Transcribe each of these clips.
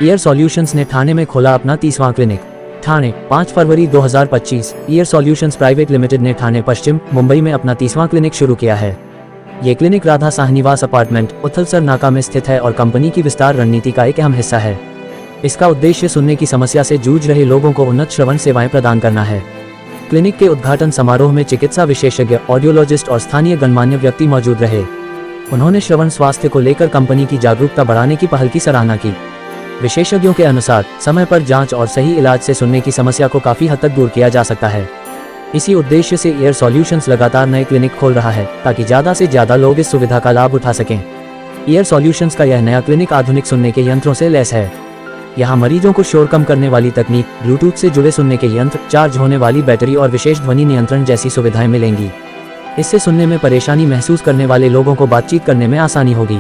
Year solutions ने ठाणे में खोला अपना 30वां क्लिनिक। ठाणे 5 फरवरी 2025। ईयर सॉल्यूशंस प्राइवेट लिमिटेड ने ठाणे पश्चिम मुंबई में अपना 30वां क्लिनिक शुरू किया है। ये क्लिनिक राधा साहनीवास अपार्टमेंट उथलसर नाका में स्थित है और कंपनी की विस्तार रणनीति का एक अहम हिस्सा है। इसका उद्देश्य सुनने की समस्या से जूझ रहे लोगों को उन्नत श्रवण सेवाएं प्रदान करना है। क्लिनिक के उद्घाटन समारोह में चिकित्सा विशेषज्ञ, ऑडियोलॉजिस्ट और स्थानीय गणमान्य व्यक्ति मौजूद रहे। उन्होंने श्रवण स्वास्थ्य को लेकर कंपनी की जागरूकता बढ़ाने की पहल की सराहना की। विशेषज्ञों के अनुसार समय पर जांच और सही इलाज से सुनने की समस्या को काफी हद तक दूर किया जा सकता है। इसी उद्देश्य से ईयर सॉल्यूशंस लगातार नए क्लिनिक खोल रहा है ताकि ज्यादा से ज्यादा लोग इस सुविधा का लाभ उठा सकें। ईयर सॉल्यूशंस का यह नया क्लिनिक आधुनिक सुनने के यंत्रों से लैस है। यहाँ मरीजों को शोर कम करने वाली तकनीक, ब्लूटूथ से जुड़े सुनने के यंत्र, चार्ज होने वाली बैटरी और विशेष ध्वनि नियंत्रण जैसी सुविधाएं मिलेंगी। इससे सुनने में परेशानी महसूस करने वाले लोगों को बातचीत करने में आसानी होगी।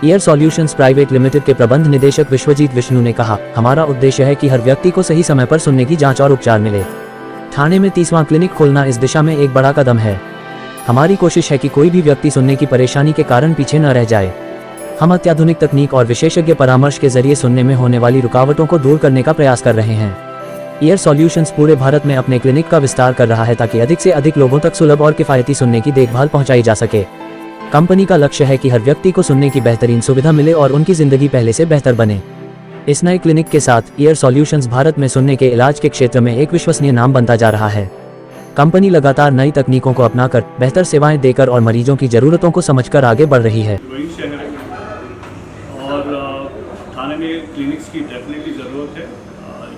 ईयर सॉल्यूशंस प्राइवेट लिमिटेड के प्रबंध निदेशक विश्वजीत विष्णु ने कहा, हमारा उद्देश्य है कि हर व्यक्ति को सही समय पर सुनने की जांच और उपचार मिले। ठाणे में 30वां क्लिनिक खोलना इस दिशा में एक बड़ा कदम है। हमारी कोशिश है कि कोई भी व्यक्ति सुनने की परेशानी के कारण पीछे न रह जाए। हम अत्याधुनिक तकनीक और विशेषज्ञ परामर्श के जरिए सुनने में होने वाली रुकावटों को दूर करने का प्रयास कर रहे हैं। ईयर सॉल्यूशंस पूरे भारत में अपने क्लिनिक का विस्तार कर रहा है ताकि अधिक से अधिक लोगों तक सुलभ और किफायती सुनने की देखभाल पहुंचाई जा सके। कंपनी का लक्ष्य है कि हर व्यक्ति को सुनने की बेहतरीन सुविधा मिले और उनकी जिंदगी पहले से बेहतर बने। इस नए क्लिनिक के साथ ईयर सॉल्यूशंस भारत में सुनने के इलाज के क्षेत्र में एक विश्वसनीय नाम बनता जा रहा है। कंपनी लगातार नई तकनीकों को अपनाकर बेहतर सेवाएं देकर और मरीजों की जरूरतों को समझकर आगे बढ़ रही है। और थाने में क्लिनिक्स की डेफिनेटली ज़रूरत है।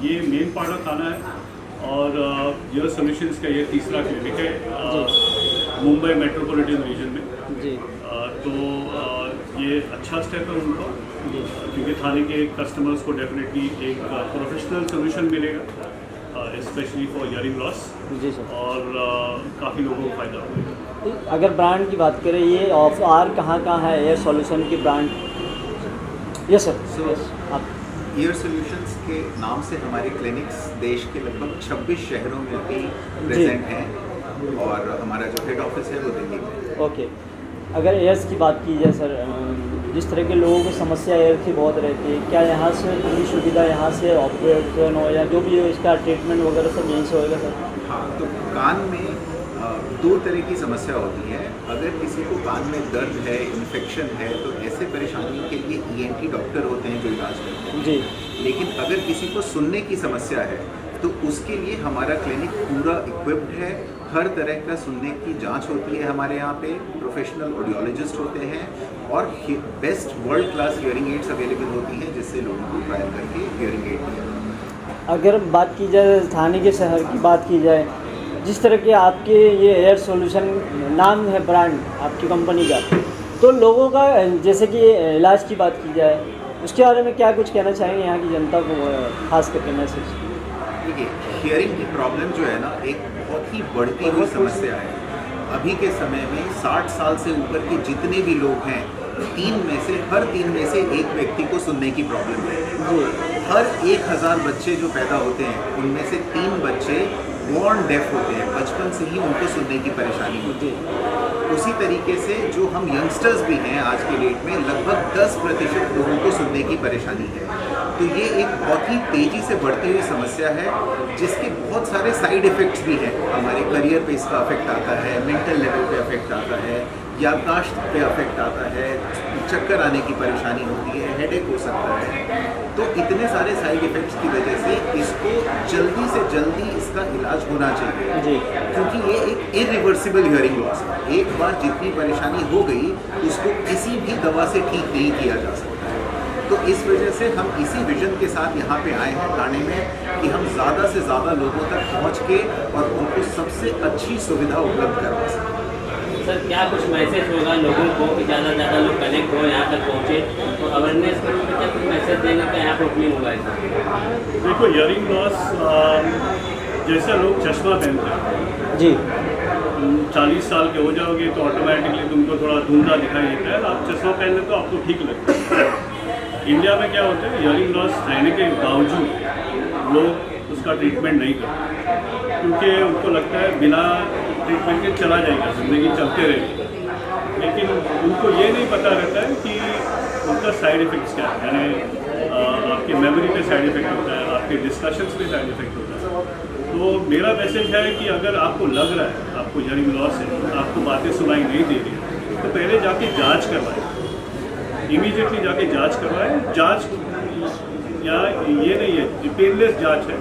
ये मेन पार्ट ऑफ थाना है और ईयर सॉल्यूशंस का ये तीसरा क्लिनिक है मुंबई मेट्रोपॉलिटन रीजन में जी। तो ये अच्छा स्टेप है उनका, क्योंकि थाने के कस्टमर्स को डेफिनेटली एक प्रोफेशनल सोल्यूशन मिलेगा, स्पेशली फॉर हियरिंग लॉस जी सर। और काफ़ी लोगों को फ़ायदा होगा। अगर ब्रांड की बात करें, ये ऑफ आर कहाँ है एयर सॉल्यूशन की ब्रांड? Yes sir. आप ईयर सॉल्यूशंस के नाम से हमारे क्लिनिक्स देश के लगभग 26 शहरों में भी प्रेजेंट हैं और हमारा जो हेड ऑफिस है वो दिल्ली में। ओके, अगर एयर्स की बात की जाए सर, जिस तरह के लोगों को समस्या एयर की बहुत रहती है, क्या यहाँ से पूरी सुविधा यहाँ से ऑपरेशन हो या जो भी हो इसका ट्रीटमेंट वगैरह सब यहीं से होएगा सर? हाँ, तो कान में दो तरह की समस्या होती है। अगर किसी को कान में दर्द है, इन्फेक्शन है, तो ऐसे परेशानियों के लिए ENT डॉक्टर होते हैं जो इलाज करते हैं जी। लेकिन अगर किसी को सुनने की समस्या है तो उसके लिए हमारा क्लिनिक पूरा इक्विप्ड है। हर तरह का सुनने की जांच होती है हमारे यहाँ पे, प्रोफेशनल ऑडियोलॉजिस्ट होते हैं और best world class hearing aids available होती हैं जिससे लोगों को ट्रायल करके हियरिंग एड दिया। अगर बात की जाए थाने के शहर की बात की जाए, जिस तरह के आपके ये एयर सॉल्यूशन नाम है ब्रांड आपकी कंपनी का, तो लोगों का जैसे कि इलाज की बात की जाए उसके बारे में क्या कुछ कहना चाहेंगे यहाँ की जनता को, खास करके मैसेज? देखिए, हियरिंग की प्रॉब्लम जो है ना, एक बहुत ही बढ़ती हुई समस्या है। अभी के समय में 60 साल से ऊपर के जितने भी लोग हैं, हर तीन में से एक व्यक्ति को सुनने की प्रॉब्लम है। हर 1000 बच्चे जो पैदा होते हैं उनमें से 3 बच्चे बॉर्न डेफ होते हैं, बचपन से ही उनको सुनने की परेशानी होती है। उसी तरीके से जो हम यंगस्टर्स भी हैं आज के डेट में, लगभग 10% लोगों को सुनने की परेशानी है। तो ये एक बहुत ही तेज़ी से बढ़ती हुई समस्या है जिसके बहुत सारे साइड इफ़ेक्ट्स भी हैं। हमारे करियर पे इसका अफेक्ट आता है, मेंटल लेवल पे अफेक्ट आता है, याददाश्त पे अफेक्ट आता है, चक्कर आने की परेशानी होती है, हेडेक हो सकता है। तो इतने सारे साइड इफ़ेक्ट्स की वजह से इसको जल्दी से जल्दी इसका इलाज होना चाहिए जी। क्योंकि ये एक इरिवर्सिबल हियरिंग लॉस है। एक बार जितनी परेशानी हो गई उसको किसी भी दवा से ठीक नहीं किया जा सकता। तो इस वजह से हम इसी विजन के साथ यहाँ पे आए हैं ठाणे में कि हम ज़्यादा से ज़्यादा लोगों तक पहुँच के और उनको सबसे अच्छी सुविधा उपलब्ध करवा सकें। सर, क्या कुछ मैसेज होगा लोगों को कि ज़्यादा से ज़्यादा लोग कनेक्ट हो, यहाँ तक पहुँचे, तो अवेयरनेस करने में क्या कुछ मैसेज देने का यहाँ पर ओपनिंग होगा इसका? देखो, हियरिंग लॉस जैसा लोग चश्मा पहनते हैं जी, 40 साल के हो जाओगे तो ऑटोमेटिकली तुमको थोड़ा धुंधला दिखाई देता है। आप चश्मा पहन लेते तो आपको ठीक लगता है। इंडिया में क्या होता है, हियरिंग लॉस रहने के बावजूद लोग उसका ट्रीटमेंट नहीं करते, क्योंकि उनको लगता है बिना ट्रीटमेंट के चला जाएगा, ज़िंदगी चलते रहेगी। लेकिन उनको ये नहीं पता रहता है कि उनका साइड इफ़ेक्ट्स क्या है। यानी आपके आपके मेमोरी पे साइड इफेक्ट होता है, आपके डिस्कशंस पे साइड इफेक्ट होता है। तो मेरा मैसेज है कि अगर आपको लग रहा है आपको हियरिंग लॉस है, आपको बातें सुनाई नहीं दे रही है, तो पहले जाके जांच करवाएं, इमीडिएटली जाके जांच करवाएं। जांच या ये नहीं है, पेनलेस जांच है,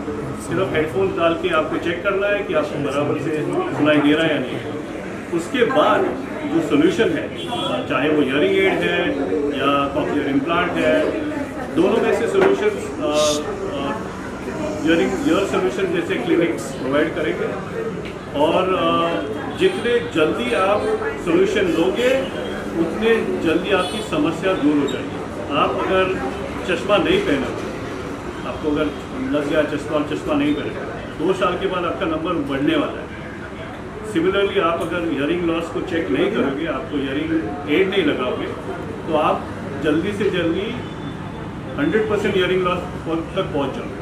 सिर्फ हेडफोन डाल के आपको चेक करना है कि आपको बराबर से सुनाई दे रहा है या नहीं। उसके बाद जो सोल्यूशन है, चाहे वो हियरिंग एड है या कॉक्लियर इम्प्लांट है, दोनों में से सोल्यूशंस ईयर सोल्यूशन जैसे क्लिनिक्स प्रोवाइड करेंगे। और जितने जल्दी आप सोल्यूशन लोगे उतने जल्दी आपकी समस्या दूर हो जाएगी। आप अगर चश्मा नहीं पहनोगे, आपको अगर लग गया चश्मा नहीं पहने, 2 साल के बाद आपका नंबर बढ़ने वाला है। सिमिलरली आप अगर हियरिंग लॉस को चेक नहीं करोगे, आपको हियरिंग एड नहीं लगाओगे, तो आप जल्दी से जल्दी 100% हियरिंग लॉस तक पहुंच जाओगे।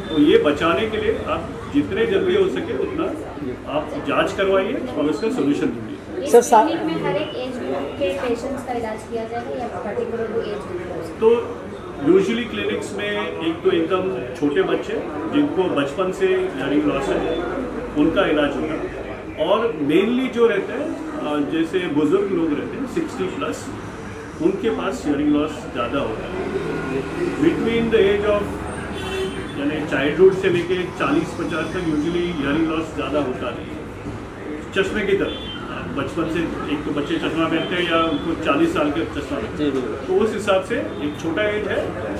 तो ये बचाने के लिए आप जितने जल्दी हो सके उतना आप जांच करवाइए और उसका सोल्यूशन ढूंढिए। सर, क्लिनिक में हर एक एज ग्रुप के पेशेंट्स का इलाज किया जाएगा या पर्टिकुलर एज ग्रुप? तो यूजुअली क्लिनिक्स में एक तो एकदम छोटे बच्चे जिनको बचपन से हियरिंग लॉस है उनका इलाज होगा, और मेनली जो रहते हैं जैसे बुजुर्ग लोग रहते हैं 60+, उनके पास हियरिंग लॉस ज़्यादा होता है। बिटवीन द एज ऑफ यानी चाइल्डहुड से लेके 40-50 तक यूजुअली हियरिंग लॉस ज़्यादा होता नहीं है। चश्मे की तरह बचपन से एक तो बच्चे चश्मा पहनते हैं या उनको 40 साल के चश्मा पहनते हैं, तो उस हिसाब से एक छोटा एज है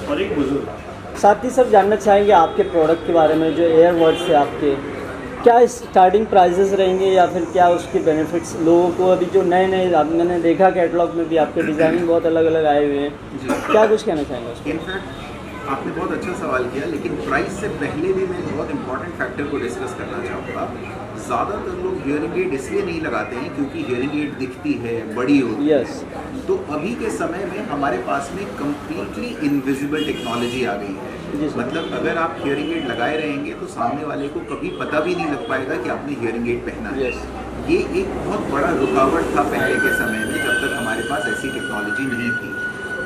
और एक बुजुर्ग। साथ ही सब जानना चाहेंगे आपके प्रोडक्ट के बारे में, जो एयरबड्स है आपके, क्या स्टार्टिंग प्राइजेस रहेंगे या फिर क्या उसके बेनिफिट्स लोगों को? अभी जो नए मैंने देखा कैटलॉग में भी आपके डिज़ाइनिंग बहुत अलग अलग आए हुए हैं, क्या कुछ कहना चाहेंगे उसको? इनफैक्ट आपने बहुत अच्छा सवाल किया, लेकिन प्राइस से पहले भी मैं बहुत इंपॉर्टेंट फैक्टर को डिस्कस करना चाहूँगा। ज़्यादातर लोग हियरिंग एड इसलिए नहीं लगाते हैं क्योंकि हियरिंग एड दिखती है, बड़ी होती है। तो अभी के समय में हमारे पास में कम्प्लीटली इनविजिबल टेक्नोलॉजी आ गई है। मतलब अगर आप हियरिंग एड लगाए रहेंगे तो सामने वाले को कभी पता भी नहीं लग पाएगा कि आपने हियरिंग एड पहना है। ये एक बहुत बड़ा रुकावट था पहले के समय में, जब तक हमारे पास ऐसी टेक्नोलॉजी नहीं थी।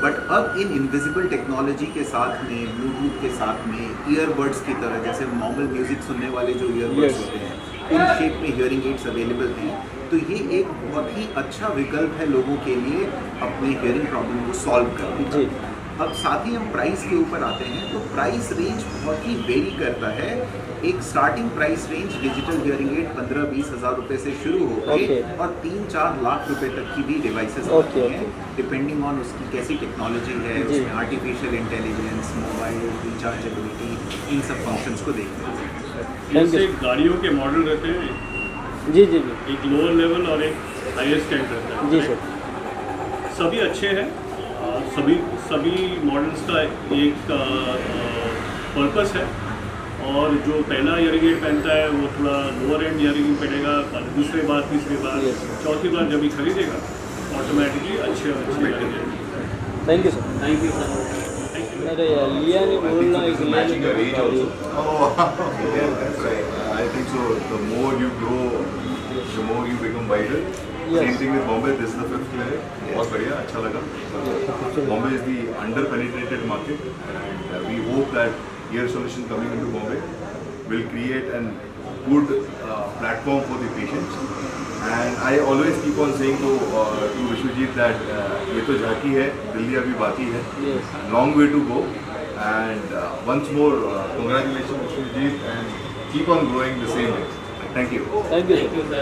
बट अब इन इनविजिबल टेक्नोलॉजी के साथ में, ब्लूटूथ के साथ में, ईयरबड्स की तरह, जैसे नॉर्मल म्यूजिक सुनने वाले जो ईयरबड्स होते हैं, उन शेप में हियरिंग एड्स अवेलेबल हैं। तो ये एक बहुत ही अच्छा विकल्प है लोगों के लिए अपने हियरिंग प्रॉब्लम को सॉल्व करने का। अब साथ ही हम प्राइस के ऊपर आते हैं, तो प्राइस रेंज बहुत ही वेरी करता है। एक starting price range digital hearing aid 15-20 हज़ार रुपये से शुरू होकर और 3-4 लाख रुपए तक की भी डिवाइसेस आती हैं, डिपेंडिंग ऑन उसकी कैसी टेक्नोलॉजी है, उसमें आर्टिफिशियल इंटेलिजेंस, मोबाइल रिचार्जेबिलिटी, इन सब फंक्शंस को देखते हैं। जैसे गाड़ियों के मॉडल रहते हैं, जी, एक लोअर लेवल और एक हाईएस्ट एंड रहता है। जी सर, सभी अच्छे हैं, सभी मॉडल्स का एक पर्पस है। और जो पहला हियरिंग एड पहनता है वो थोड़ा लोअर एंड हियरिंग पहनेगा, और दूसरी बार, तीसरी बार, चौथी बार जब भी खरीदेगा ऑटोमेटिकली अच्छे hearing aid. Thank you sir. Thank you sir. अरे यार, लिया नहीं बोलना है कि matching your age also. Oh, yeah, that's right. I think so. The more you grow, the more you become wiser. Same thing with Bombay. This is the 5th clinic. बहुत बढ़िया, अच्छा लगा. Bombay is the under-penetrated market, and we hope that ear solution coming into Bombay will create a good platform for the patients. And I always keep on saying to Vishwajit that ये तो झांकी है, दिल्ली अभी बाकी है. Long way to go. And once more, congratulations Vishwajit, and keep on growing the same way. Thank you. Thank you sir.